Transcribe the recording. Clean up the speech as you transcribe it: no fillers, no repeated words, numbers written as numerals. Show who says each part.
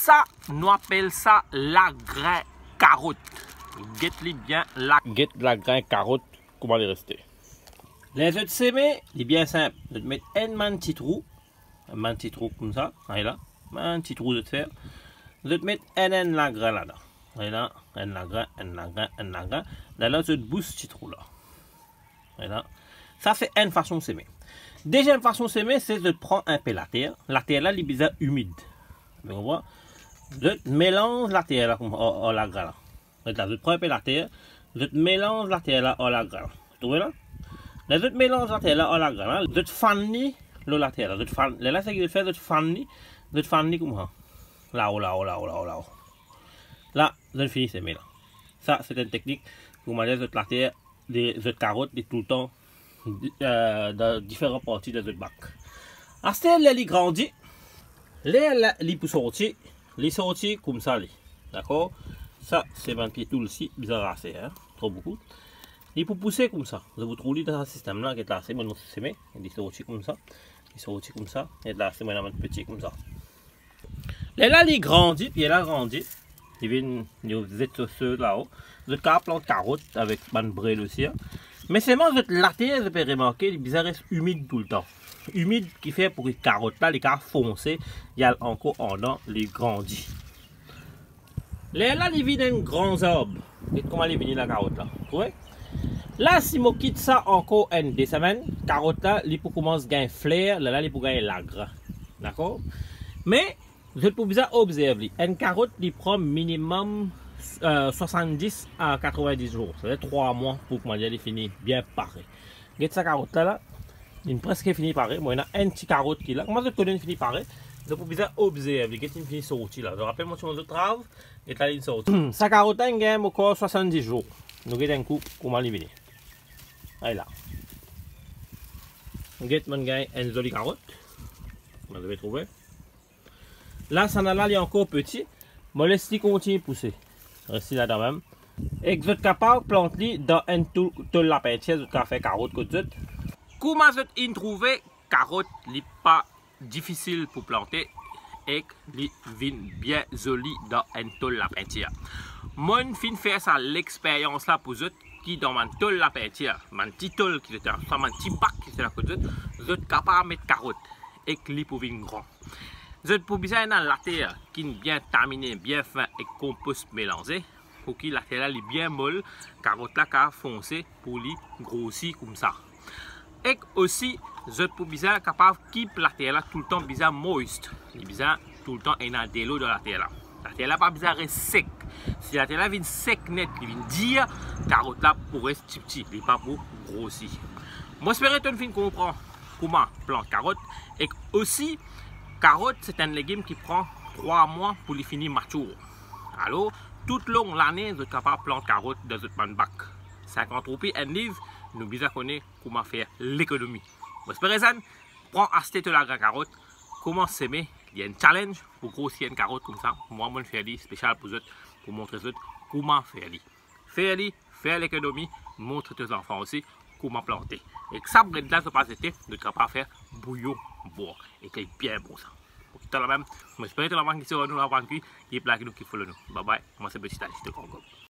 Speaker 1: Ça, nous appelons ça la grain carotte. Guette-li bien la grain carotte, comment les rester. Les autres semer, c'est bien simple. Vous mettez un petit trou comme ça, là, un petit trou de fer. Vous mettez un la grain là-dedans. Là, un la grain. Là, vous boost petit trou là. Là. Ça, c'est une façon de semer. Deuxième façon de semer, c'est de prendre un peu la terre. La terre là, elle est bizarre humide. Vous voyez? Je mélange la terre là, en la grain là. Je prends un peu la terre, je mélange la terre là en la grain. Vous trouvez là? Là, je mélange la terre là en la grain. Je fanny la terre là. Là, c'est que je fais, je fanny comme ça. Là-haut. Là, je finis semer là. Ça, c'est une technique pour mettre la terre, des carottes, tout le temps, dans différentes parties de votre bac. À ce stade, il grandit. Les pour sortir, les sortir comme ça. D'accord? Ça, c'est mon pied tout ici, bizarre assez, hein? Trop beaucoup. Et pour pousser comme ça, vous trouvez dans ce système là qui est là, c'est mon semé, il sortit comme ça, et là, c'est mon petit comme ça. Là, il grandit, puis il a grandi. Il vient, vous êtes ceux là-haut. Vous êtes capable de planter carottes avec une brêle aussi. Hein. Mais seulement, la terre, vous pouvez remarquer, les bizarres restent humides tout le temps. Humide qui fait pour les carottes là, les carottes foncées, il y a encore en dedans, les grandit. Là, il vient d'un grand arbre. Et comment il vient la carotte là? Vous voyez? Là, si je quitte ça encore une des semaines, carotte là, il peut commencer à gagner flair, là, il peut gagner l'agre. D'accord? Mais, je peux bien observer, une carotte, il prend minimum 70 à 90 jours. Ça fait 3 mois pour que elle finisse bien pareil. Regardez cette carotte là, il est presque fini pareil. Moi, il y a un petit carotte qui est là. Comment je connais fini pareil? Je peux bien observer. Regardez, il finit sorti là. Je rappelle moi sur mon autre travail, et là, il sort. Sa carotte, il gagne encore 70 jours. Nous regardons un coup comment il vient. Allez là. Regardez, il gagne une jolie carotte. Vous devez trouver. Là, ça là, il est encore petit. Mais laissez-le continuer à pousser. Restez là quand même. Et vous êtes capable de planter dans un tout la peinture, vous avez fait carotte comme ça. Comment vous êtes trouvé carotte, n'est pas difficile pour planter et il vient bien joli dans un tout la peinture. Moi, je viens faire ça l'expérience là pour vous qui dans mon tout la peinture, mon petit tool qui était dans mon petit bac qui était là pour vous êtes capable de mettre carotte et qu'il pour venir grand. Vous êtes pour bien dans la terre qui est bien terminée, bien fin et compost mélangé. Pour que la terre est bien molle, carotte là qui foncé pour lui grossir comme ça. Et aussi, vous êtes pour bien capable de keep la terre là tout le temps bien moist. Bien tout le temps il y a de l'eau dans la terre là. La terre là pas bien reste sec. Si la terre là vient sec net, il vient dire carotte là pour rester petit, il pas pour grossir. Moi j'espère que tu comprends comment planter carotte et aussi carotte, c'est un légume qui prend 3 mois pour les finir mature. Alors, toute longue l'année, vous êtes capable de planter carotte dans votre bac. 50 roupies, un livre, nous bien connaître comment faire l'économie. J'espère que vous prends acheter de la carotte, comment s'aimer. Il y a un challenge pour grossir une carotte comme ça. Moi, je fais un spécial pour vous, pour montrer vous comment faire. Faire l'économie, montrer aux enfants aussi comment planter. Et que ça, vous êtes là, vous êtes capable de faire bouillon boire. Et que c'est bien bon ça. Tout à l'heure même, j'espère que vous avez qui se nous la qui est là qui nous qui follow nous. Bye bye. Moi c'est Petit Alice de Congo.